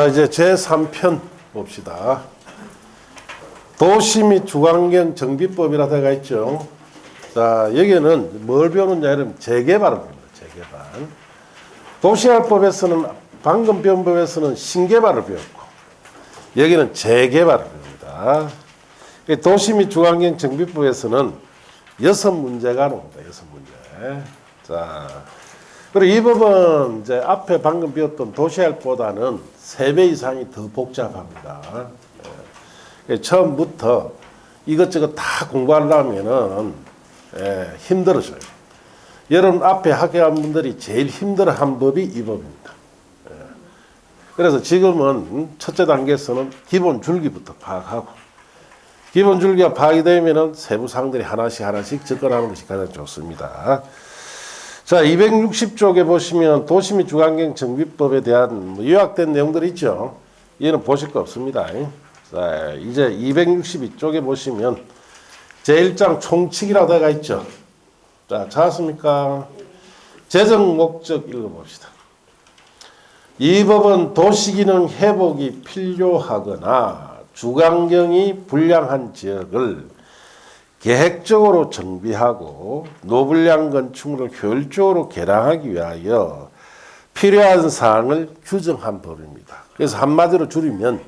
이제 제3편 봅시다. 도시 및 주거환경 정비법이라 되어 있죠. 자, 여기는 뭘 배우느냐 하면 재개발을 배웁니다. 재개발. 도시개발법에서는 방금 배운 법에서는 신개발을 배웠고 여기는 재개발을 배웁니다. 도시 및 주거환경 정비법에서는 6문제가 나옵니다. 6문제. 자, 그리고 이 법은 이제 앞에 방금 배웠던 도시개발보다는 3배 이상이 더 복잡합니다. 처음부터 이것저것 다 공부하려면은 힘들어져요. 여러분 앞에 학교한 분들이 제일 힘들어한 법이 이 법입니다. 그래서 지금은 첫째 단계에서는 기본 줄기부터 파악하고 기본 줄기가 파악이 되면은 세부 사항들이 하나씩 접근하는 것이 가장 좋습니다. 자, 260쪽에 보시면 도시 및 주거환경 정비법에 대한 요약된 내용들이 있죠. 얘는 보실 거 없습니다. 자, 이제 262쪽에 보시면 제1장 총칙이라고 되어 있죠. 자, 찾았습니까? 재정 목적 읽어봅시다. 이 법은 도시기능 회복이 필요하거나 주거환경이 불량한 지역을 계획적으로 정비하고 노불량 건축물을 효율적으로 개량하기 위하여 필요한 사항을 규정한 법입니다. 그래서 한마디로 줄이면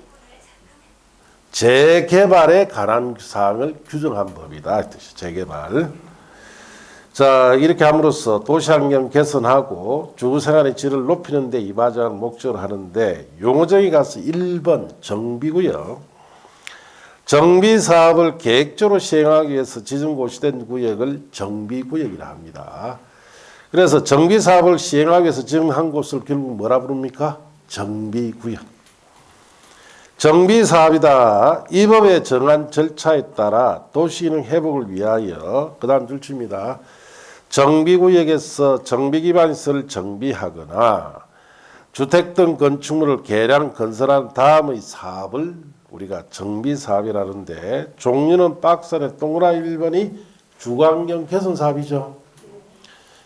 재개발에 관한 사항을 규정한 법이다. 재개발. 자, 이렇게 함으로써 도시환경 개선하고 주거생활의 질을 높이는 데 이바지하는 목적으로 하는데 용어정의 가서 1번 정비구역. 정비사업을 계획적으로 시행하기 위해서 지정고시된 구역을 정비구역이라 합니다. 그래서 정비사업을 시행하기 위해서 지정한 곳을 결국 뭐라 부릅니까? 정비구역. 정비사업이다. 이 법에 정한 절차에 따라 도시기능 회복을 위하여 그 다음 줄칩니다. 정비구역에서 정비기반시설을 정비하거나 주택 등 건축물을 개량 건설한 다음의 사업을 우리가 정비사업이라는데 종류는 박스 안에 동그라미 1번이 주거환경 개선 사업이죠.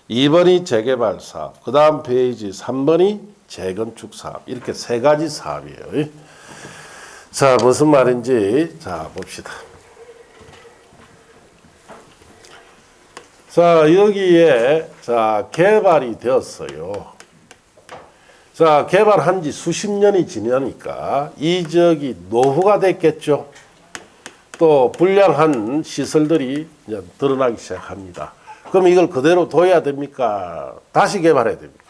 2번이 재개발 사업, 그 다음 페이지 3번이 재건축 사업. 이렇게 세 가지 사업이에요. 자, 무슨 말인지 자 봅시다. 자, 여기에 자 개발이 되었어요. 자, 개발한 지 수십 년이 지나니까 이 지역이 노후가 됐겠죠. 또 불량한 시설들이 이제 드러나기 시작합니다. 그럼 이걸 그대로 둬야 됩니까? 다시 개발해야 됩니까?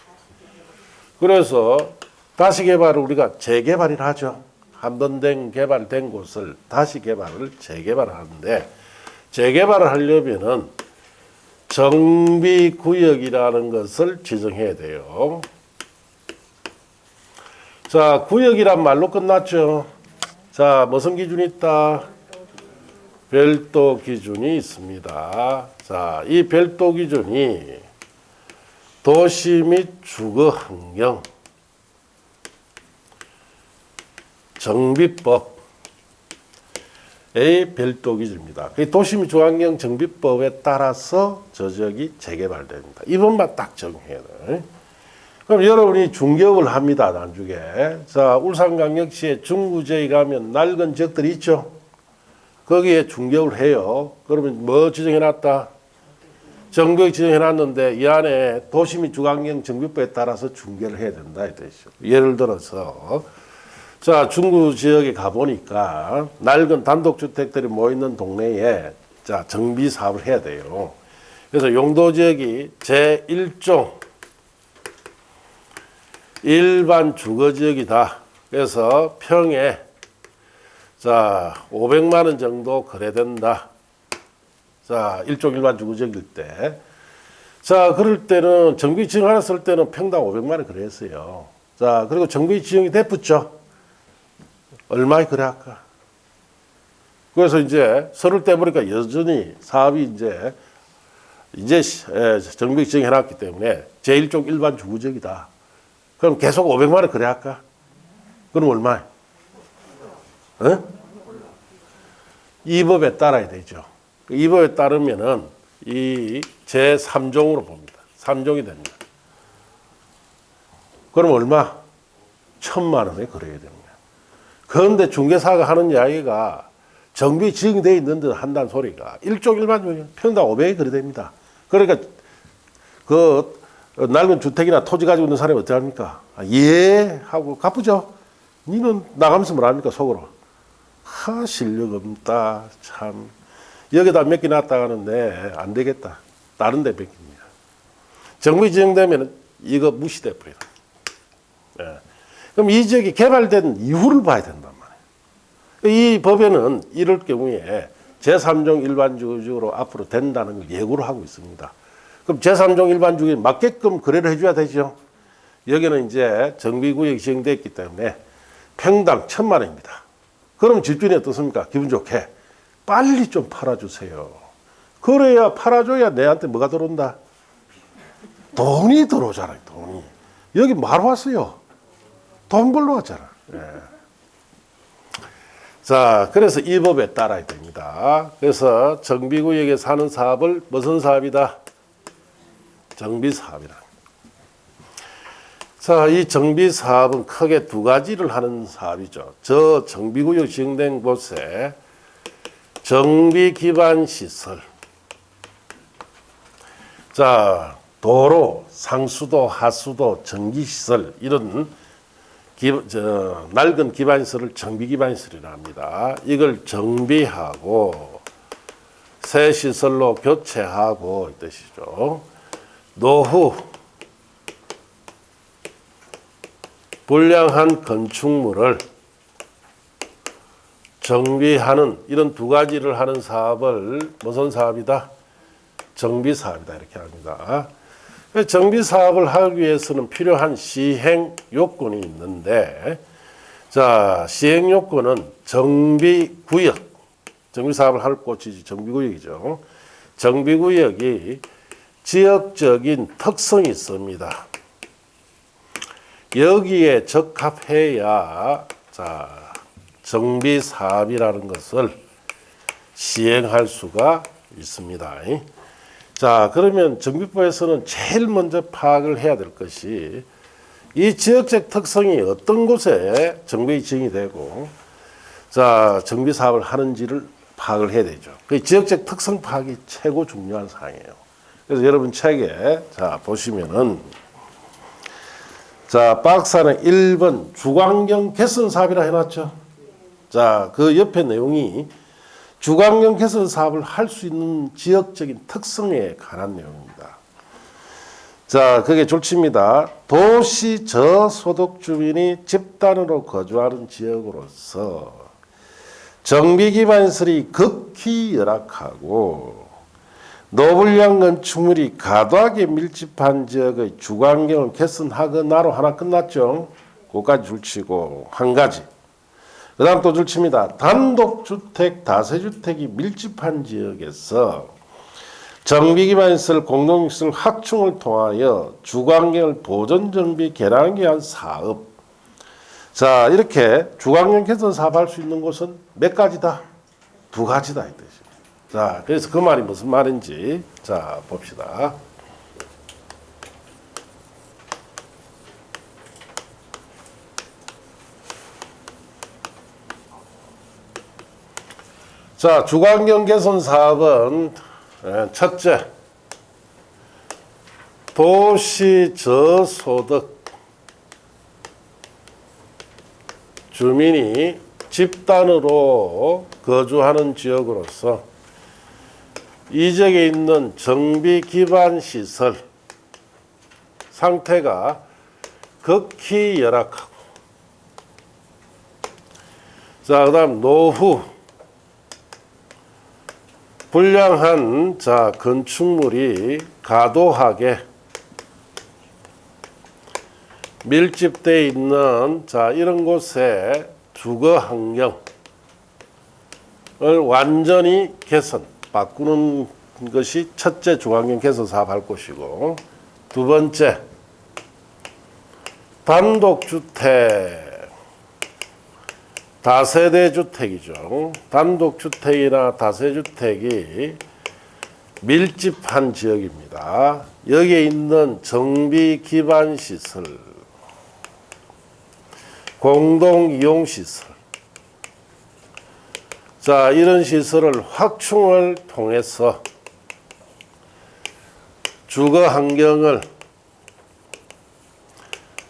그래서 다시 개발을 우리가 재개발이라 하죠. 한 번 개발된 곳을 다시 개발을 재개발하는데 재개발을 하려면은 정비구역이라는 것을 지정해야 돼요. 자, 구역이란 말로 끝났죠. 자, 무슨 기준이 있다? 별도 기준이 있습니다. 자, 이 별도 기준이 도시 및 주거환경 정비법의 별도 기준입니다. 도시 및 주거환경 정비법에 따라서 저 지역이 재개발됩니다. 이번만 딱 적용해야 돼요. 그럼 여러분이 중개업을 합니다. 나중에. 자, 울산광역시에 중구지에 가면 낡은 지역들이 있죠. 거기에 중개업을 해요. 그러면 뭐 지정해놨다? 정비구역 지정해놨는데 이 안에 도시 및 주거환경 정비법에 따라서 중개를 해야 된다. 이 뜻이죠. 예를 들어서 자, 중구 지역에 가보니까 낡은 단독주택들이 모이는 동네에 자, 정비 사업을 해야 돼요. 그래서 용도 지역이 제1종 일반 주거지역이다. 그래서 평에 자 500만 원 정도 거래된다. 자, 일종 일반 주거지역일 때. 자, 그럴 때는 정비 지정 하나 쓸 때는 평당 500만 원 거래했어요. 자, 그리고 정비 지정이 됐붙죠. 얼마에 거래할까? 그래서 이제 서를 떼보니까 여전히 사업이 이제 정비 지정해놨기 때문에 제1종 일반 주거지역이다. 그럼 계속 500만 원 거래할까? 그럼 얼마에? 이 법에 따라야 되죠. 이 법에 따르면은 이 제3종으로 봅니다. 3종이 됩니다. 그럼 얼마? 1,000만 원에 거래해야 되는 거야. 그런데 중개사가 하는 이야기가 정비 지정되어 있는 듯 한다는 소리가 일종일반적이에요. 평당 500에 거래됩니다. 그러니까 그 낡은 주택이나 토지 가지고 있는 사람이 어떻게 합니까? 예 하고 갚으죠. 니는 나가면서 뭐랍니까 속으로. 실력 없다 참. 여기다 몇 개 놨다 가는데 안 되겠다. 다른 데 맡깁니다. 정비 지정되면 이거 무시돼 버려요. 예. 그럼 이 지역이 개발된 이후를 봐야 된단 말이에요. 이 법에는 이럴 경우에 제3종 일반주택으로 앞으로 된다는 걸 예고를 하고 있습니다. 그럼 제3종 일반주택에 맞게끔 거래를 해줘야 되죠. 여기는 이제 정비구역이 지정됐기 때문에 평당 1,000만 원입니다. 그럼 집주인이 어떻습니까? 기분 좋게 빨리 좀 팔아주세요. 그래야 팔아줘야 내한테 뭐가 들어온다? 돈이 들어오잖아요. 돈이. 여기 말 왔어요. 돈 벌러 왔잖아. 예. 자, 그래서 이 법에 따라야 됩니다. 그래서 정비구역에 사는 사업을 무슨 사업이다? 정비사업이다. 자, 이 정비사업은 크게 두 가지를 하는 사업이죠. 저 정비구역 지정된 곳에 정비기반시설, 자, 도로, 상수도, 하수도, 전기시설 이런 낡은 기반시설을 정비기반시설이라 합니다. 이걸 정비하고 새 시설로 교체하고 이 뜻이죠. 노후 불량한 건축물을 정비하는 이런 두 가지를 하는 사업을 무슨 사업이다? 정비사업이다 이렇게 합니다. 정비사업을 하기 위해서는 필요한 시행 요건이 있는데, 자, 시행 요건은 정비구역, 정비사업을 할 곳이 정비구역이죠. 정비구역이 지역적인 특성이 있습니다. 여기에 적합해야 자, 정비사업이라는 것을 시행할 수가 있습니다. 자, 그러면 정비법에서는 제일 먼저 파악을 해야 될 것이 이 지역적 특성이 어떤 곳에 정비 지정이 되고 자, 정비사업을 하는지를 파악을 해야 되죠. 그 지역적 특성 파악이 최고 중요한 사항이에요. 그래서 여러분 책에 자, 보시면은 자, 박사는 1번 주광경 개선 사업이라 해놨죠. 자, 그 옆에 내용이 주광경 개선 사업을 할 수 있는 지역적인 특성에 관한 내용입니다. 자, 그게 졸지입니다. 도시 저소득 주민이 집단으로 거주하는 지역으로서 정비 기반시설이 극히 열악하고 노불량 건축물이 과도하게 밀집한 지역의 주광경을 개선하거나로 하나 끝났죠. 그거까지 줄치고 한 가지. 그 다음 또 줄칩니다. 단독주택, 다세주택이 밀집한 지역에서 정비기반시설, 공동시설 확충을 통하여 주광경을 보존정비, 개량하기 위한 사업. 자, 이렇게 주광경 개선 사업할 수 있는 곳은 몇 가지다? 두 가지다 이 뜻이에요. 자, 그래서 그 말이 무슨 말인지 자, 봅시다. 자, 주광경 개선 사업은 첫째, 도시 저소득 주민이 집단으로 거주하는 지역으로서 이 지역에 있는 정비 기반 시설 상태가 극히 열악하고, 자, 그다음 노후 불량한 자, 건축물이 과도하게 밀집되어 있는 자, 이런 곳에 주거 환경을 완전히 개선, 바꾸는 것이 첫째 주거환경 개선 사업 할 것이고, 두 번째 단독주택, 다세대 주택이죠. 단독주택이나 다세주택이 밀집한 지역입니다. 여기에 있는 정비 기반 시설, 공동이용시설. 자, 이런 시설을 확충을 통해서 주거 환경을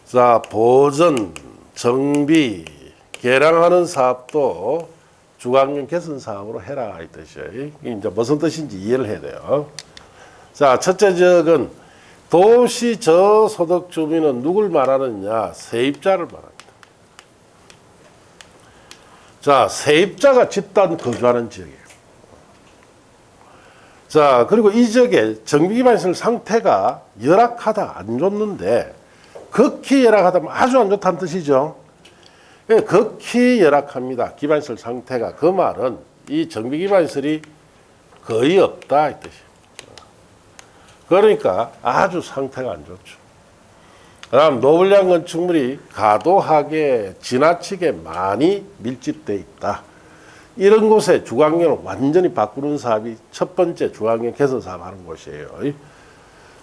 자, 보전, 정비, 개량하는 사업도 주거환경 개선 사업으로 해라 이 뜻이에요. 이제 무슨 뜻인지 이해를 해야 돼요. 자, 첫째 지역은 도시 저소득 주민은 누굴 말하느냐? 세입자를 말합니다. 자, 세입자가 집단 거주하는 지역이에요. 자, 그리고 이 지역에 정비기반시설 상태가 열악하다, 안 좋는데, 극히 열악하다면 아주 안 좋다는 뜻이죠. 극히 열악합니다. 기반시설 상태가. 그 말은 이 정비기반시설이 거의 없다 이 뜻이에요. 그러니까 아주 상태가 안 좋죠. 그다음 노블량 건축물이 과도하게 지나치게 많이 밀집돼 있다. 이런 곳에 주거환경을 완전히 바꾸는 사업이 첫 번째 주거환경 개선 사업 하는 곳이에요.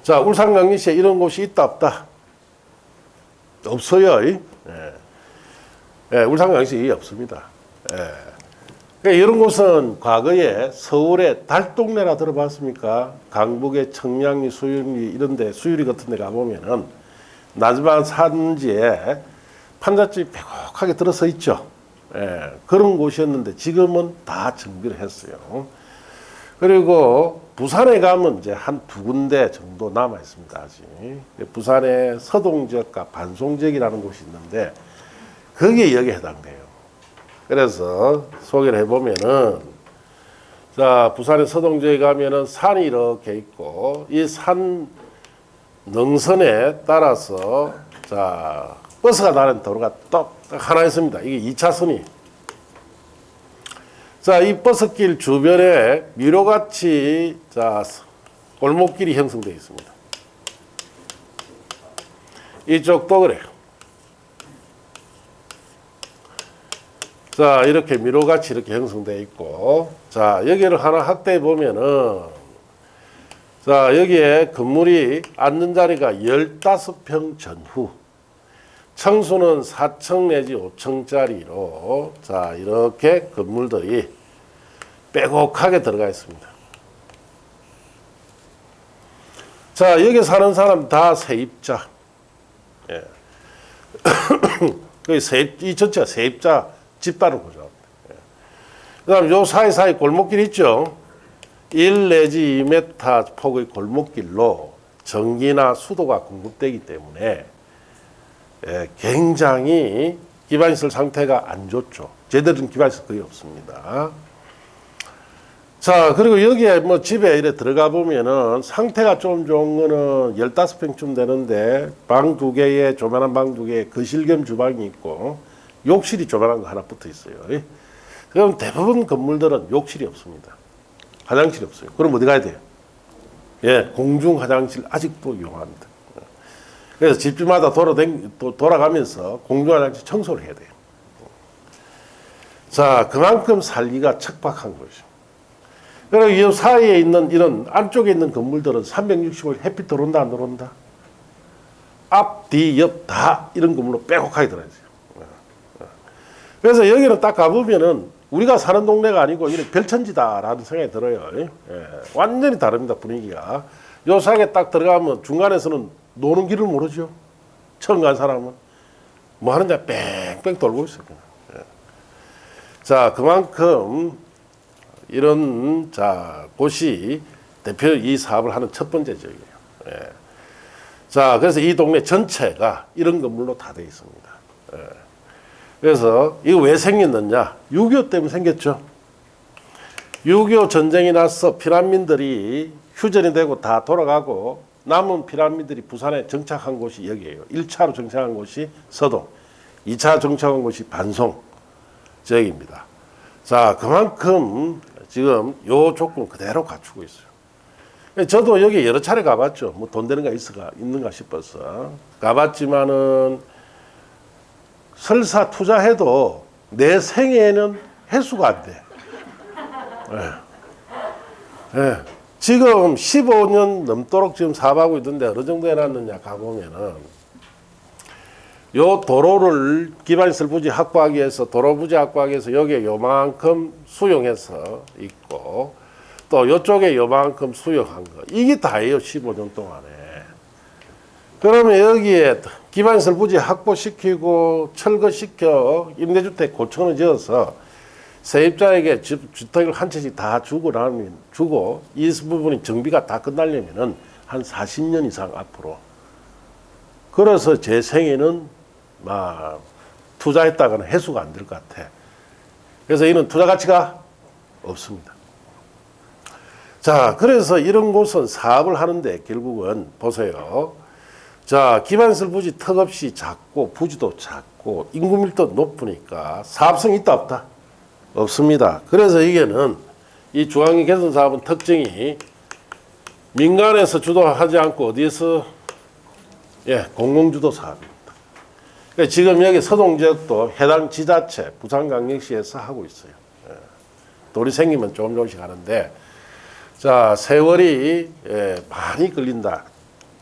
자, 울산 강릉시에 이런 곳이 있다 없다? 없어요. 울산 강릉시에 없습니다. 그러니까 이런 곳은 과거에 서울의 달동네라 들어봤습니까? 강북의 청량리, 수유리 이런 데, 수유리 같은 데 가보면은 나지막 산지에 판잣집이 빼곡하게 들어서 있죠. 그런 곳이었는데 지금은 다 정비를 했어요. 그리고 부산에 가면 이제 한 두 군데 정도 남아 있습니다. 아직. 부산의 서동지역과 반송지역이라는 곳이 있는데 거기에 여기에 해당돼요. 그래서 소개를 해보면은 자, 부산의 서동지역에 가면은 산이 이렇게 있고 이 산 능선에 따라서 자, 버스가 다니는 도로가 딱 하나 있습니다. 이게 2차선이. 자, 이 버스길 주변에 미로같이 자, 골목길이 형성되어 있습니다. 이쪽도 그래요. 자, 이렇게 미로같이 이렇게 형성되어 있고, 자, 여기를 하나 확대해 보면은, 자, 여기에 건물이 앉는 자리가 15평 전후, 층수는 4층 내지 5층짜리로, 자, 이렇게 건물들이 빼곡하게 들어가 있습니다. 자, 여기 사는 사람 다 세입자. 예. 이 전체가 세입자 집단을 구조합니다. 예. 그 다음 요 사이사이 골목길 있죠? 1 내지 2m 폭의 골목길로 전기나 수도가 공급되기 때문에 예, 굉장히 기반시설 상태가 안 좋죠. 제대로 된 기반시설 거의 없습니다. 자, 그리고 여기에 뭐 집에 이래 들어가 보면은 상태가 좀 좋은 거는 15평쯤 되는데 방 2개에 조만한 방 2개에 거실 겸 주방이 있고 욕실이 조만한 거 하나 붙어 있어요. 그럼 대부분 건물들은 욕실이 없습니다. 화장실이 없어요. 그럼 어디 가야 돼요? 예, 공중 화장실 아직도 이용합니다. 그래서 집집마다 돌아가면서 공중 화장실 청소를 해야 돼요. 자, 그만큼 살기가 척박한 것이죠. 그리고 이 사이에 있는 이런 안쪽에 있는 건물들은 365일 햇빛 들어온다 안 들어온다? 앞, 뒤, 옆 다 이런 건물로 빼곡하게 들어있어요. 그래서 여기는 딱 가보면은 우리가 사는 동네가 아니고 이런 별천지다라는 생각이 들어요. 예, 완전히 다릅니다, 분위기가. 요 사이에 딱 들어가면 중간에서는 노는 길을 모르죠. 처음 간 사람은. 뭐 하는지 뺑뺑 돌고 있어요. 예. 자, 그만큼 이런 자 곳이 대표 이 사업을 하는 첫 번째 지역이에요. 예. 자, 그래서 이 동네 전체가 이런 건물로 다 되어 있습니다. 예. 그래서 이거 왜 생겼느냐? 6.25 때문에 생겼죠. 6.25 전쟁이 나서 피난민들이 휴전이 되고 다 돌아가고 남은 피난민들이 부산에 정착한 곳이 여기예요. 1차로 정착한 곳이 서동, 2차 정착한 곳이 반송 지역입니다. 자, 그만큼 지금 요 조건 그대로 갖추고 있어요. 저도 여기 여러 차례 가봤죠. 뭐 돈 되는 가 있는가 싶어서 가봤지만은 설사 투자해도 내 생애에는 회수가 안 돼. 예. 예. 지금 15년 넘도록 지금 사업하고 있는데 어느 정도 해놨느냐 가보면은 요 도로를 기반시설 부지 확보하기 위해서 도로 부지 확보하기 위해서 여기에 요만큼 수용해서 있고 또 요쪽에 요만큼 수용한 거 이게 다예요. 15년 동안에. 그러면 여기에 기반시설 부지 확보시키고 철거시켜 임대주택 고층을 지어서 세입자에게 주택을 한 채씩 다 주고 이 부분이 정비가 다 끝나려면은 한 40년 이상 앞으로. 그래서 제 생에는 막 투자했다가는 해수가 안 될 것 같아. 그래서 이는 투자 가치가 없습니다. 자, 그래서 이런 곳은 사업을 하는데 결국은 보세요. 자, 기반시설 부지 턱없이 작고 부지도 작고 인구 밀도 높으니까 사업성이 있다 없다? 없습니다. 그래서 이게는 이 중앙경 개선 사업은 특징이 민간에서 주도하지 않고 어디에서 공공주도 사업입니다. 그러니까 지금 여기 서동 지역도 해당 지자체 부산광역시에서 하고 있어요. 돌이 생기면 조금씩 하는데 자 세월이 많이 걸린다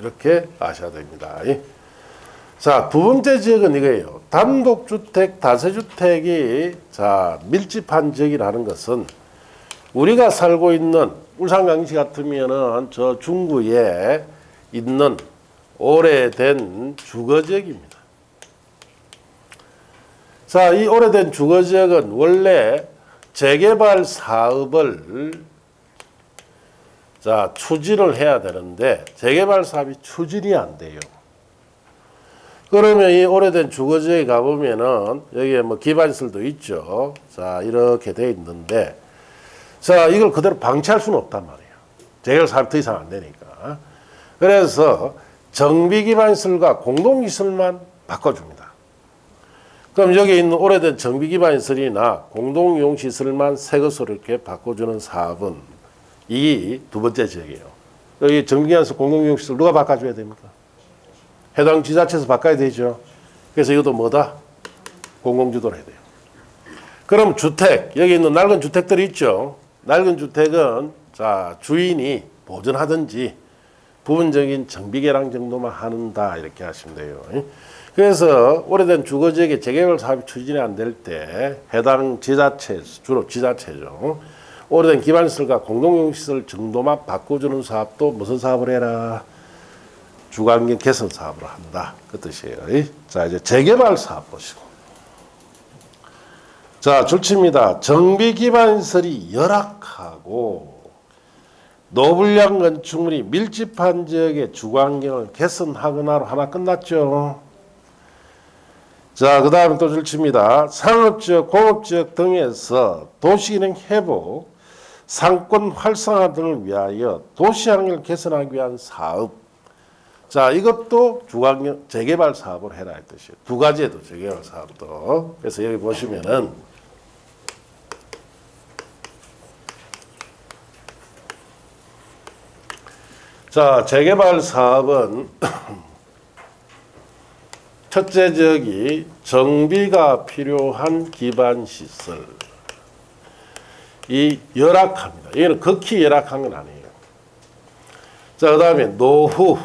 이렇게 아셔야 됩니다. 자, 두 번째 지역은 이거예요. 단독주택, 다세주택이 자 밀집한 지역이라는 것은 우리가 살고 있는 울산광역시 같으면은 저 중구에 있는 오래된 주거지역입니다. 자, 이 오래된 주거지역은 원래 재개발 사업을 자 추진을 해야 되는데 재개발 사업이 추진이 안 돼요. 그러면 이 오래된 주거지에 가보면은 여기에 뭐 기반시설도 있죠. 자, 이렇게 돼 있는데 자, 이걸 그대로 방치할 수는 없단 말이에요. 재개발 사업이 더 이상 안 되니까. 그래서 정비 기반시설과 공동시설만 바꿔줍니다. 그럼 여기 있는 오래된 정비 기반시설이나 공동이용시설만 새 것으로 이렇게 바꿔주는 사업은 이 두 번째 지역이에요. 여기 정비 기반시설 공동이용시설 누가 바꿔줘야 됩니까? 해당 지자체에서 바꿔야 되죠. 그래서 이것도 뭐다? 공공주도를 해야 돼요. 그럼 주택, 여기 있는 낡은 주택들이 있죠. 낡은 주택은 자 주인이 보존하든지 부분적인 정비 개량 정도만 한다 이렇게 하시면 돼요. 그래서 오래된 주거지역의 재개발 사업이 추진이 안 될 때 해당 지자체, 주로 지자체죠. 오래된 기반시설과 공동용시설 정도만 바꿔주는 사업도 무슨 사업을 해라? 주관경 개선 사업을 한다. 그 뜻이에요. 자, 이제 재개발 사업 보시고. 자, 줄칩니다. 정비 기반시설이 열악하고 노불량 건축물이 밀집한 지역의 주관경을 개선하거나로 하나 끝났죠. 자, 그 다음에 또 줄칩니다. 상업지역, 공업지역 등에서 도시기능 회복, 상권 활성화 등을 위하여 도시환경을 개선하기 위한 사업. 자, 이것도 주관경 재개발 사업을 해라 이 뜻이에요. 두 가지에도 재개발 사업도. 그래서 여기 보시면은 자, 재개발 사업은 첫째 지역이 정비가 필요한 기반 시설. 이 열악합니다. 얘는 극히 열악한 건 아니에요. 자, 그다음에 노후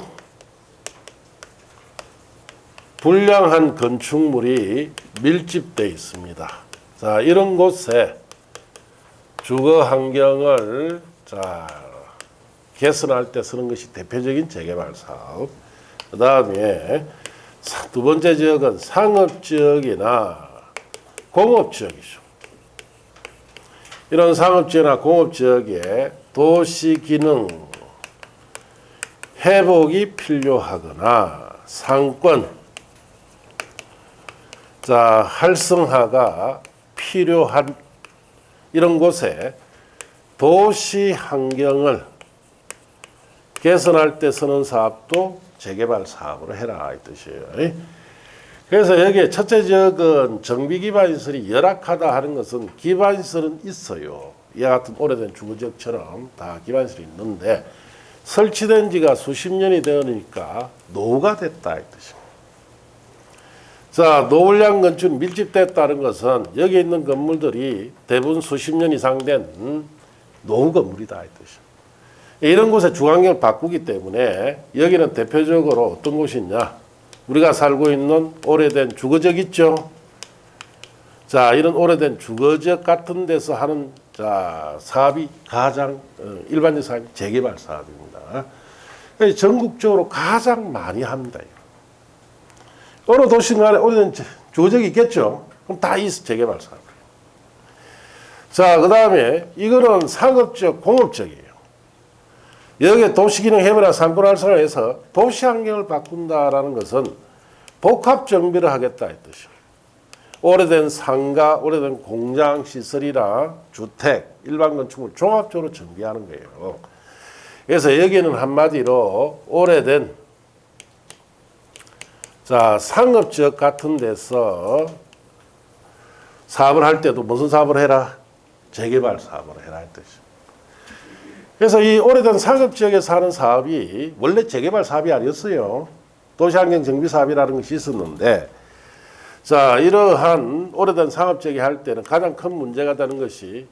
불량한 건축물이 밀집되어 있습니다. 자, 이런 곳에 주거 환경을 자 개선할 때 쓰는 것이 대표적인 재개발 사업. 그 다음에 두 번째 지역은 상업지역이나 공업지역이죠. 이런 상업지역이나 공업지역에 도시기능 회복이 필요하거나 상권 자 활성화가 필요한 이런 곳에 도시 환경을 개선할 때 쓰는 사업도 재개발 사업으로 해라 이 뜻이에요. 그래서 여기에 첫째 지역은 정비 기반시설이 열악하다 하는 것은 기반시설은 있어요. 이와 같은 오래된 주거지역처럼 다 기반시설이 있는데 설치된 지가 수십 년이 되니까 노후가 됐다 이 뜻입니다. 자, 노불량 건축 밀집됐다는 것은 여기 있는 건물들이 대부분 수십 년 이상 된 노후 건물이다 이 뜻입니다. 이런 곳에 주환경을 바꾸기 때문에 여기는 대표적으로 어떤 곳이 있냐? 우리가 살고 있는 오래된 주거적 있죠. 자, 이런 오래된 주거적 같은 데서 하는 사업이 가장 일반적 사업이 재개발 사업입니다. 그래서 전국적으로 가장 많이 합니다. 어느 도시간에 오래된 주거적이 있겠죠. 그럼 다 이 재개발 사업. 자, 그 다음에 이거는 상업적, 공업적이에요. 여기에 도시기능 해변이나 상권활성화를 해서 도시 환경을 바꾼다라는 것은 복합 정비를 하겠다 이 뜻이에요. 오래된 상가, 오래된 공장 시설이나 주택, 일반 건축물 종합적으로 정비하는 거예요. 그래서 여기는 한마디로 오래된 상업적 같은 데서 사업을 할 때도 무슨 사업을 해라? 재개발 사업을 해라 이 뜻이에요. 그래서 이 오래된 상업지역에서 하는 사업이 원래 재개발 사업이 아니었어요. 도시환경 정비 사업이라는 것이 있었는데, 자, 이러한 오래된 상업지역에 할 때는 가장 큰 문제가 되는 것이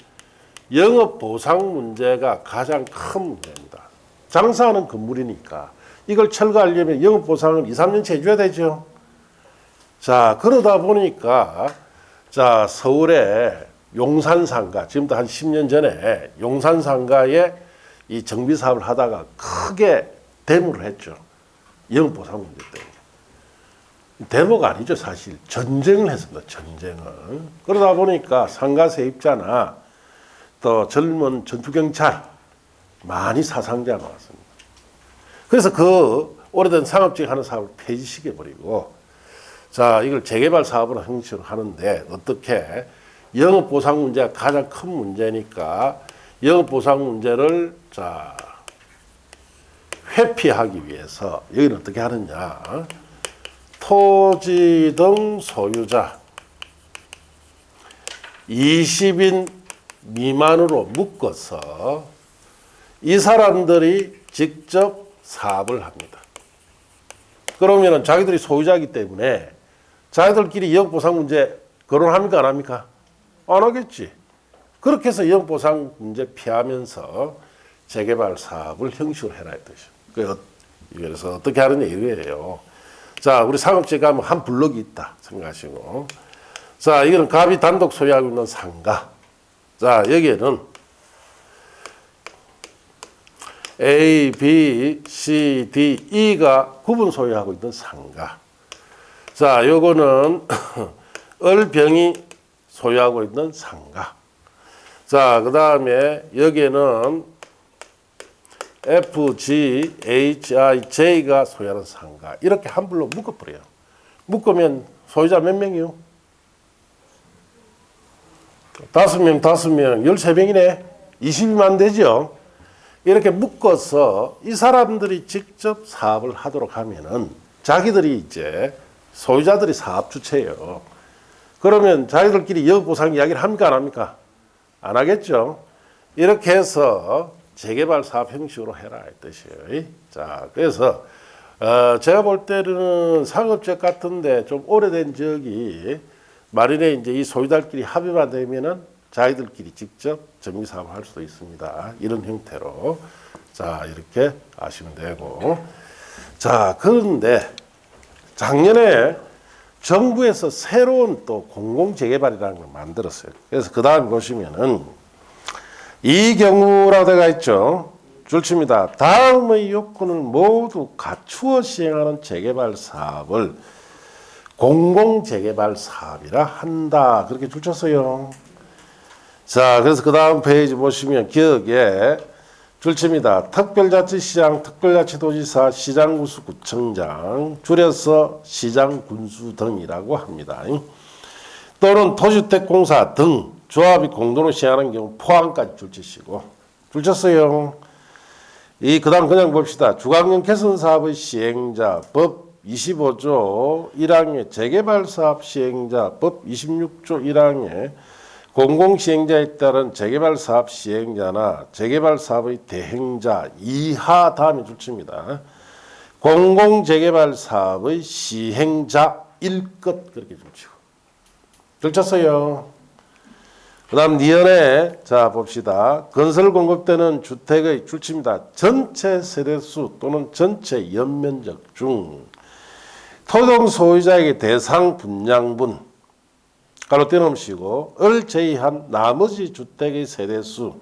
영업 보상 문제가 가장 큰 문제입니다. 장사하는 건물이니까 이걸 철거하려면 영업 보상을 2, 3년치 해줘야 되죠. 자, 그러다 보니까 서울의 용산상가, 지금부터 한 10년 전에 용산상가에 이 정비 사업을 하다가 크게 데모를 했죠. 영업 보상 문제 때문에. 데모가 아니죠, 사실. 전쟁을 했습니다, 전쟁을. 그러다 보니까 상가 세입자나 또 젊은 전투경찰 많이 사상자가 나왔습니다. 그래서 그 오래된 상업지역 하는 사업을 폐지시켜버리고, 자, 이걸 재개발 사업으로 형식으로 하는데, 어떻게 영업보상 문제가 가장 큰 문제니까 영업보상 문제를 회피하기 위해서 여기는 어떻게 하느냐. 토지 등 소유자 20인 미만으로 묶어서 이 사람들이 직접 사업을 합니다. 그러면 자기들이 소유자이기 때문에 자기들끼리 영업보상 문제 거론합니까? 안 합니까? 안 하겠지. 그렇게 해서 영업보상 문제 피하면서 재개발 사업을 형식으로 해라 했듯이. 그래서 어떻게 하느냐 이거예요. 자, 우리 상업지에 가면 한 블럭이 있다 생각하시고. 자, 이거는 갑이 단독 소유하고 있는 상가. 자, 여기에는 A, B, C, D, E가 구분 소유하고 있는 상가. 자, 요거는 을병이 소유하고 있는 상가. 자, 그 다음에 여기에는 F, G, H, I, J가 소유하는 상가. 이렇게 한 불로 묶어버려요. 묶으면 소유자 몇 명이요? 5명, 13명이네. 20만 되죠? 이렇게 묶어서 이 사람들이 직접 사업을 하도록 하면은 자기들이 이제 소유자들이 사업 주체예요. 그러면 자기들끼리 영업보상 이야기를 합니까? 안 합니까? 안 하겠죠? 이렇게 해서 재개발 사업 형식으로 해라 이 뜻이에요. 자, 그래서 제가 볼 때는 상업지역 같은데 좀 오래된 지역이 말일에 이제 이 소유자들끼리 합의만 되면은 자기들끼리 직접 정비 사업을 할 수도 있습니다. 이런 형태로. 자, 이렇게 아시면 되고. 자, 그런데 작년에 정부에서 새로운 또 공공재개발이라는 걸 만들었어요. 그래서 그 다음 보시면은 이 경우라고 되어 있죠. 줄칩니다. 다음의 요건을 모두 갖추어 시행하는 재개발 사업을 공공재개발 사업이라 한다. 그렇게 줄쳤어요. 자, 그래서 그 다음 페이지 보시면 기억에 줄칩니다. 특별자치시장, 특별자치도지사, 시장군수구청장, 줄여서 시장군수 등이라고 합니다. 또는 토지주택공사 등 조합이 공동으로 시행하는 경우 포함까지 줄치시고. 줄쳤어요. 그 다음 그냥 봅시다. 주관경 개선사업의 시행자 법 25조 1항의 재개발사업 시행자 법 26조 1항의 공공시행자에 따른 재개발사업 시행자나 재개발사업의 대행자 이하 다음에 줄칩니다. 공공재개발사업의 시행자일 것 그렇게 줄치고. 줄쳤어요. 그 다음 니은에 자 봅시다. 건설 공급되는 주택의 줄칩니다. 전체 세대수 또는 전체 연면적 중 토종 소유자에게 대상 분양분 가로 떼놓으시고,을 제외한 나머지 주택의 세대수,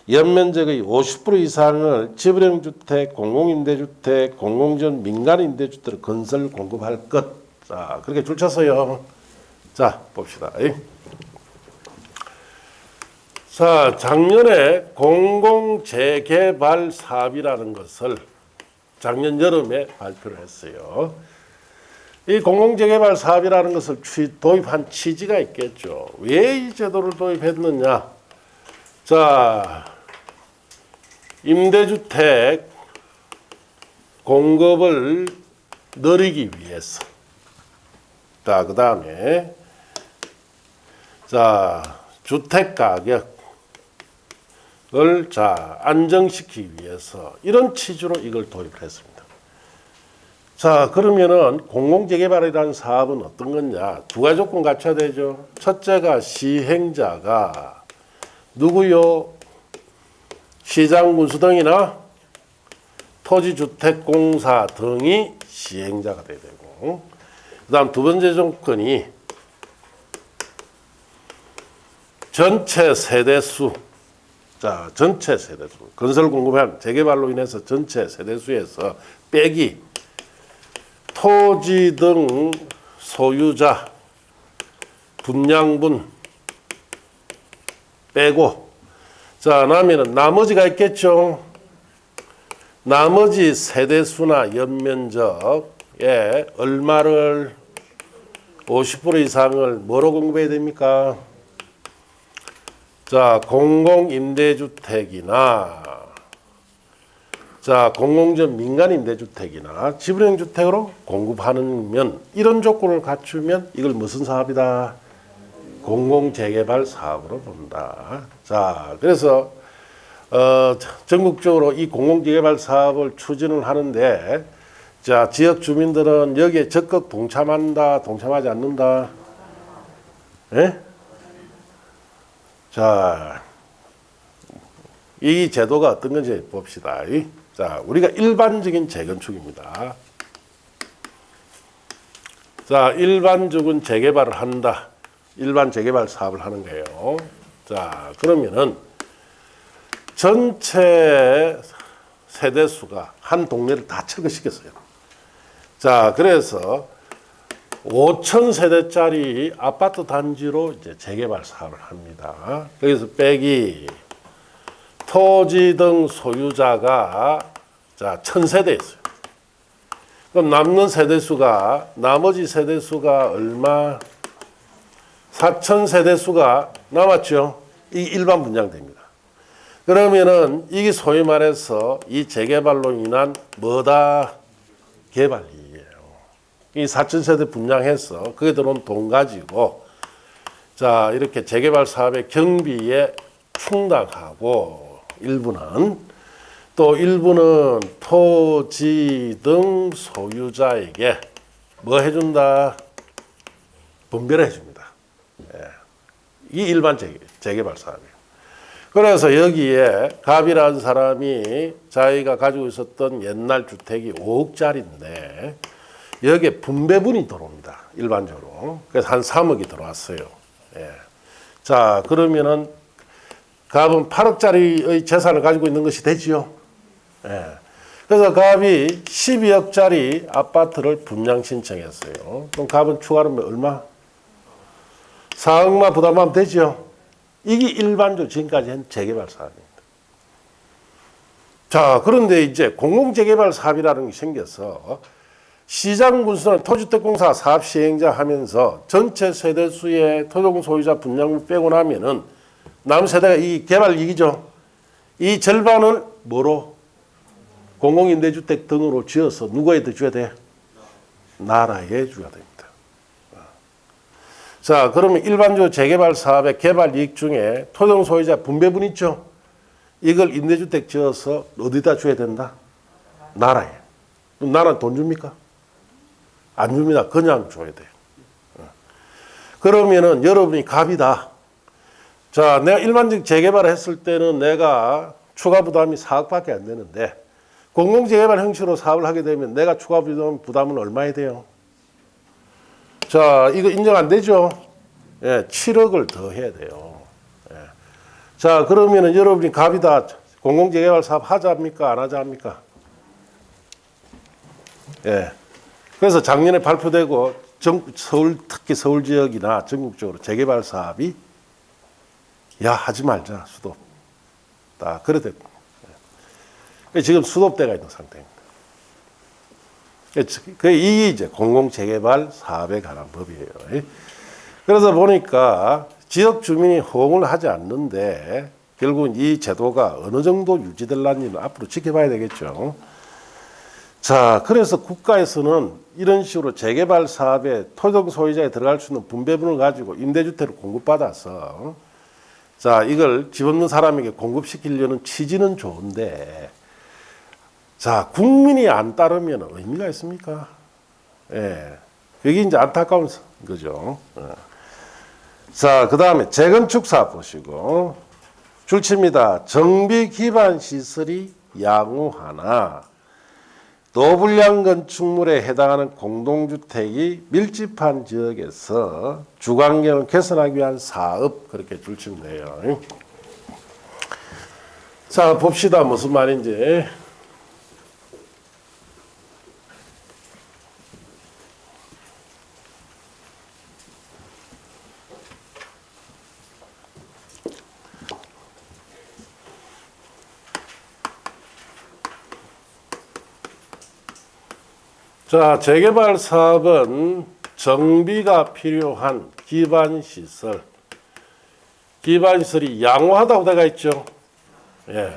연면적의 50% 이상을 지불형 주택, 공공임대주택, 공공지원 민간임대주택으로 건설 공급할 것. 자, 그렇게 줄쳤어요. 자, 봅시다. 자, 작년에 공공재개발 사업이라는 것을 작년 여름에 발표를 했어요. 이 공공재개발 사업이라는 것을 도입한 취지가 있겠죠. 왜 이 제도를 도입했느냐? 자, 임대주택 공급을 늘리기 위해서. 자, 그 다음에 자, 주택 가격을 안정시키기 위해서 이런 취지로 이걸 도입을 했습니다. 자, 그러면은 공공재개발이라는 사업은 어떤 거냐? 두 가지 조건 갖춰야 되죠. 첫째가 시행자가 누구요? 시장군수 등이나 토지주택공사 등이 시행자가 돼야 되고, 그 다음 두 번째 조건이 전체 세대수. 자, 전체 세대수. 건설 공급한 재개발로 인해서 전체 세대수에서 빼기 토지 등 소유자 분양분 빼고, 자, 나면은 나머지가 있겠죠. 나머지 세대수나 연면적에 얼마를 50% 이상을 뭐로 공급해야 됩니까? 자, 공공임대주택이나 자, 공공지원 민간임대주택이나 지불형 주택으로 공급하면, 이런 조건을 갖추면 이걸 무슨 사업이다? 공공재개발 사업으로 본다. 자, 그래서 전국적으로 이 공공재개발 사업을 추진을 하는데, 자, 지역 주민들은 여기에 적극 동참한다, 동참하지 않는다? 예? 자, 이 제도가 어떤 건지 봅시다. 자, 우리가 일반적인 재건축입니다. 자, 일반적인 재개발을 한다. 일반 재개발 사업을 하는 거예요. 자, 그러면은 전체 세대수가 한 동네를 다 철거시켰어요. 자, 그래서 5,000세대짜리 아파트 단지로 이제 재개발 사업을 합니다. 여기서 빼기 토지 등 소유자가 자 1,000세대 있어요. 그럼 남는 세대수가, 나머지 세대수가 얼마? 4,000세대수가 남았죠. 이 일반 분양됩니다. 그러면은 이게 소위 말해서 이 재개발로 인한 뭐다? 개발이에요. 이 4,000세대 분양해서 그게 들어온 돈 가지고 자, 이렇게 재개발 사업의 경비에 충당하고, 일부는 또 일부는 토지 등 소유자에게 뭐 해준다? 분배를 해줍니다. 예. 이 일반 재개발 사업이에요. 그래서 여기에 갑이라는 사람이 자기가 가지고 있었던 옛날 주택이 5억짜리인데 여기에 분배분이 들어옵니다. 일반적으로. 그래서 한 3억이 들어왔어요. 예. 자, 그러면은 갑은 8억짜리의 재산을 가지고 있는 것이 되지요. 예. 그래서 갑이 12억짜리 아파트를 분양 신청했어요. 그럼 갑은 추가로 얼마? 4억만 부담하면 되지요. 이게 일반적으로 지금까지 한 재개발 사업입니다. 자, 그런데 이제 공공재개발 사업이라는 게 생겨서 시장군수는 토주택공사 사업 시행자 하면서 전체 세대수의 토종 소유자 분양을 빼고 나면은 남은 세대가 이 개발 이익이죠. 이 절반을 뭐로? 공공임대주택 등으로 지어서 누구에게 줘야 돼? 나라에 줘야 됩니다. 자, 그러면 일반적으로 재개발 사업의 개발 이익 중에 토종 소유자 분배분 있죠? 이걸 임대주택 지어서 어디다 줘야 된다? 나라에. 그럼 나라는 돈 줍니까? 안 줍니다. 그냥 줘야 돼요. 그러면은 여러분이 갑이다. 자, 내가 일반적 재개발을 했을 때는 내가 추가 부담이 4억밖에 안 되는데 공공재개발 형식으로 사업을 하게 되면 내가 추가 부담은 얼마야 돼요? 자, 이거 인정 안 되죠? 예, 7억을 더 해야 돼요. 예. 자, 그러면은 여러분이 갑이다. 공공재개발 사업 하자 합니까? 안 하자 합니까? 예. 그래서 작년에 발표되고 서울, 특히 서울 지역이나 전국적으로 재개발 사업이 야, 하지 말자, 수도. 딱, 그래 됐고. 예. 지금 수도대가 있는 상태입니다. 이게 이제 공공재개발 사업에 관한 법이에요. 예. 그래서 보니까 지역 주민이 호응을 하지 않는데 결국은 이 제도가 어느 정도 유지될는지는 앞으로 지켜봐야 되겠죠. 자, 그래서 국가에서는 이런 식으로 재개발 사업에 토종 소유자에 들어갈 수 있는 분배분을 가지고 임대주택을 공급받아서 자, 이걸 집 없는 사람에게 공급시키려는 취지는 좋은데 자, 국민이 안 따르면 의미가 있습니까? 예. 그게 이제 안타까운 거죠. 자, 그 다음에 재건축 사업 보시고 줄칩니다. 정비 기반 시설이 양호하나 노불량 건축물에 해당하는 공동주택이 밀집한 지역에서 주거환경을 개선하기 위한 사업 그렇게 줄치면 돼요. 자, 봅시다. 무슨 말인지. 자, 재개발 사업은 정비가 필요한 기반시설. 기반시설이 양호하다고 되어 있죠. 예.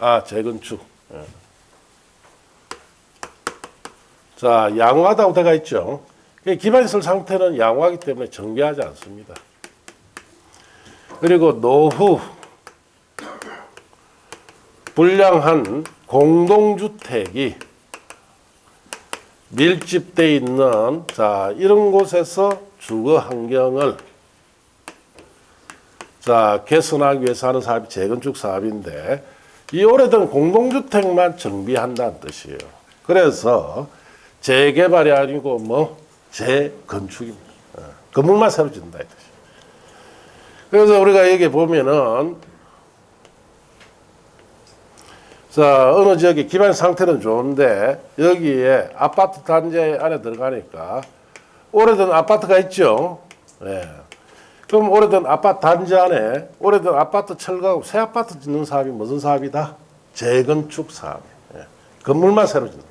아, 재건축. 예. 자, 양호하다고 되어 있죠. 기반시설 상태는 양호하기 때문에 정비하지 않습니다. 그리고 노후 불량한 공동주택이 밀집돼 있는 자, 이런 곳에서 주거 환경을 자, 개선하기 위해서 하는 사업이 재건축 사업인데 이 오래된 공동주택만 정비한다는 뜻이에요. 그래서 재개발이 아니고 뭐 재건축입니다. 건물만 새로 짓는다 이 뜻이에요. 그래서 우리가 여기 보면은 자, 어느 지역의 기반 상태는 좋은데 여기에 아파트 단지 안에 들어가니까 오래된 아파트가 있죠. 예. 그럼 오래된 아파트 단지 안에 오래된 아파트 철거하고 새 아파트 짓는 사업이 무슨 사업이다? 재건축 사업. 예. 건물만 새로 짓는.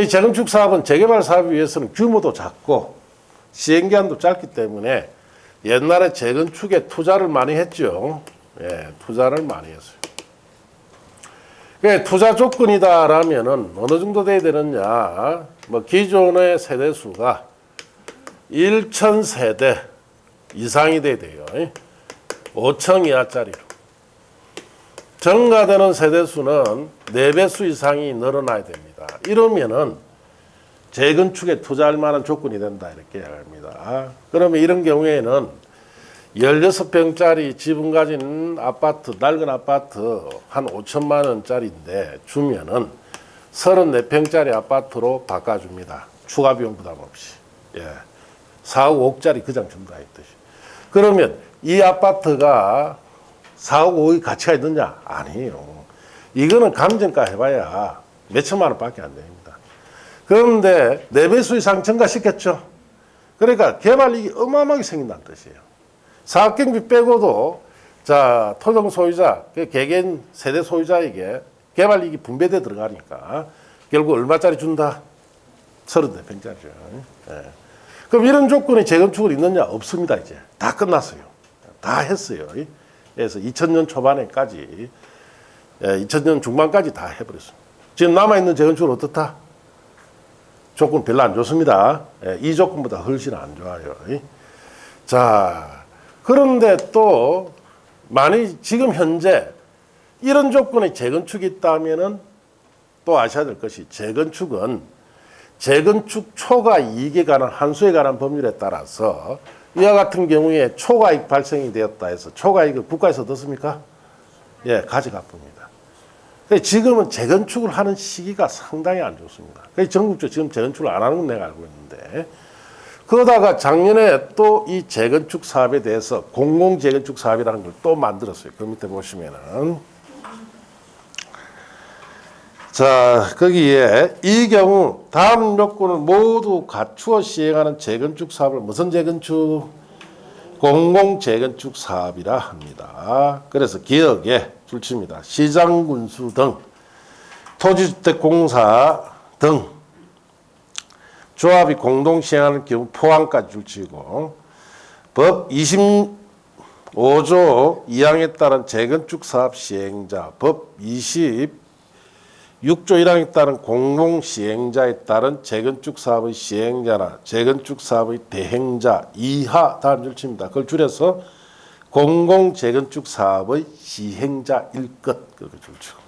이 재건축 사업은 재개발 사업에 비해서는 규모도 작고 시행기한도 짧기 때문에 옛날에 재건축에 투자를 많이 했죠. 예, 투자를 많이 했어요. 투자 조건이다라면은 어느 정도 돼야 되느냐? 뭐 기존의 세대 수가 1,000세대 이상이 돼야 돼요. 5층 이하짜리로. 증가되는 세대 수는 4배수 이상이 늘어나야 됩니다. 이러면은 재건축에 투자할 만한 조건이 된다 이렇게 이야기합니다. 그러면 이런 경우에는 16평짜리 지분 가진 아파트, 낡은 아파트 한 5천만 원짜리인데 주면은 34평짜리 아파트로 바꿔줍니다. 추가 비용 부담 없이. 예. 4억 5억짜리 그냥 준다 이 뜻이. 그러면 이 아파트가 4억 5억의 가치가 있느냐? 아니에요. 이거는 감정가 해봐야 몇 천만 원밖에 안 됩니다. 그런데 4배수 이상 증가시켰죠. 그러니까 개발이익이 어마어마하게 생긴다는 뜻이에요. 사업경비 빼고도 자, 토종 소유자, 개개인 세대 소유자에게 개발이익이 분배돼 들어가니까 결국 얼마짜리 준다? 34평짜리죠. 예. 그럼 이런 조건이 재건축을 있느냐? 없습니다. 이제 다 끝났어요. 다 했어요. 그래서 2000년 초반에까지 2000년 중반까지 다 해버렸습니다. 지금 남아있는 재건축은 어떻다? 조건 별로 안 좋습니다. 이 조건보다 훨씬 안 좋아요. 자, 그런데 또 만약 지금 현재 이런 조건의 재건축이 있다면은 또 아셔야 될 것이 재건축은 재건축 초과 이익에 관한 한수에 관한 법률에 따라서 이와 같은 경우에 초과이익 발생이 되었다 해서 초과이익을 국가에서 얻었습니까? 예, 가져가봅니다. 지금은 재건축을 하는 시기가 상당히 안 좋습니다. 전국적으로 지금 재건축을 안 하는 건 내가 알고 있는데 그러다가 작년에 또 이 재건축 사업에 대해서 공공재건축 사업이라는 걸 또 만들었어요. 그 밑에 보시면은. 자, 거기에 이 경우 다음 요건을 모두 갖추어 시행하는 재건축 사업을 무슨 재건축? 공공재건축 사업이라 합니다. 그래서 기억에 줄칩니다. 시장군수 등 토지주택공사 등 조합이 공동 시행하는 경우 포함까지 줄치고 법 25조 2항에 따른 재건축 사업 시행자, 법 26조 1항에 따른 공동 시행자에 따른 재건축 사업의 시행자나 재건축 사업의 대행자 이하 다음 줄칩니다. 그걸 줄여서 공공 재건축 사업의 시행자일 것 그렇게 줄치고.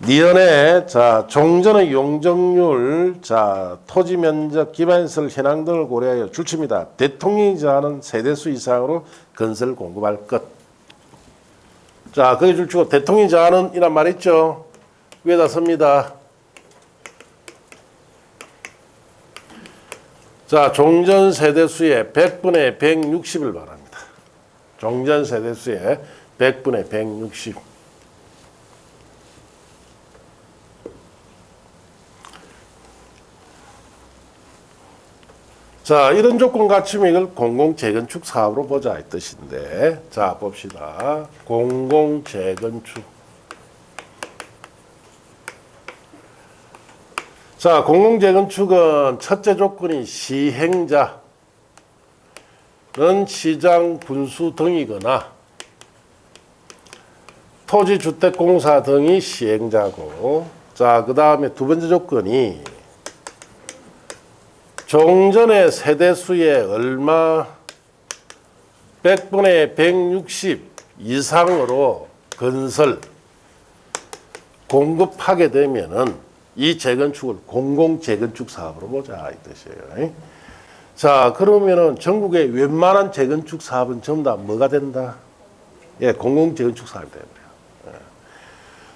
니은에 자 종전의 용적률 자 토지 면적 기반시설 현황 등을 고려하여 줄칩니다. 대통령이 정하는 세대수 이상으로 건설 공급할 것. 자 거기 줄치고 대통령이 정하는 이란 말 있죠. 위에다 씁니다. 자 종전 세대수의 100분의 160을 말합니다. 종전 세대수의 100분의 160. 자, 이런 조건 갖추면 이걸 공공재건축 사업으로 보자 이 뜻인데, 자 봅시다. 공공재건축. 자, 공공재건축은 첫째 조건이 시행자는 시장 군수 등이거나 토지주택공사 등이 시행자고, 자, 그 다음에 두 번째 조건이 종전의 세대수의 얼마 100분의 160 이상으로 건설 공급하게 되면은 이 재건축을 공공재건축 사업으로 보자 이 뜻이에요. 자 그러면은 전국의 웬만한 재건축 사업은 전부 다 뭐가 된다? 예, 공공재건축 사업이 됩니다. 예.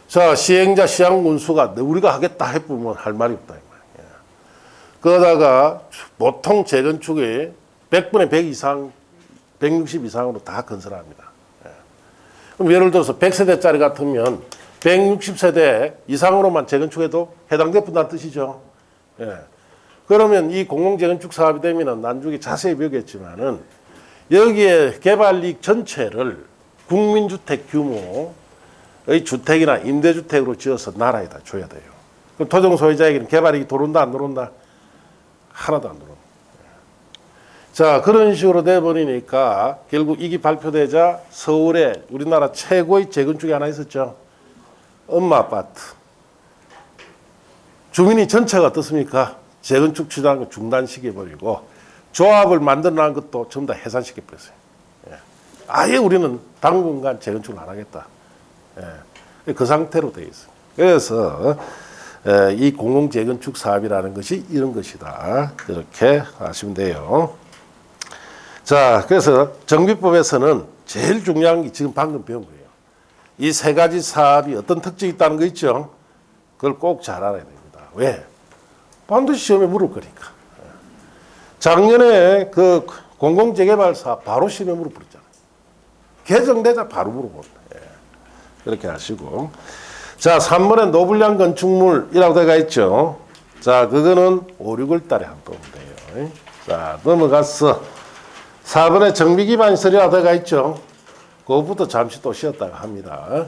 자 시행자 시장군수가 우리가 하겠다 해보면 할 말이 없다. 그러다가 보통 재건축이 100분의 100 이상, 160 이상으로 다 건설합니다. 예. 그럼 예를 들어서 100세대짜리 같으면 160세대 이상으로만 재건축해도 해당된다는 뜻이죠. 예. 그러면 이 공공재건축 사업이 되면 나중에 자세히 배우겠지만은 여기에 개발이익 전체를 국민주택 규모의 주택이나 임대주택으로 지어서 나라에다 줘야 돼요. 그럼 토종 소유자에게는 개발이익이 들어온다 안 들어온다? 하나도 안 들어옵니다. 자 그런 식으로 돼버리니까 결국 이게 발표되자 서울에 우리나라 최고의 재건축이 하나 있었죠. 엄마 아파트. 주민이 전체가 어떻습니까? 재건축 추진하는 거 중단시켜버리고 조합을 만들어낸 것도 전부 다 해산시켜버렸어요. 예. 아예 우리는 당분간 재건축을 안 하겠다. 예. 그 상태로 되어 있어요. 그래서 이 공공재건축 사업이라는 것이 이런 것이다. 이렇게 아시면 돼요. 자, 그래서 정비법에서는 제일 중요한 게 지금 방금 배운 거예요. 이 세 가지 사업이 어떤 특징이 있다는 거 있죠? 그걸 꼭 잘 알아야 됩니다. 왜? 반드시 시험에 물을 거니까. 작년에 그 공공재개발 사업 바로 시험에 물어버렸잖아요. 개정되자 바로 물어봅니다. 예. 그렇게 하시고. 자, 3번에 노블량 건축물이라고 되어 있죠. 자, 그거는 5, 6월 달에 한 번 보면 돼요. 자, 넘어가서 4번에 정비기반시설이라고 되어 있죠. 그것부터 잠시 또 쉬었다가 합니다.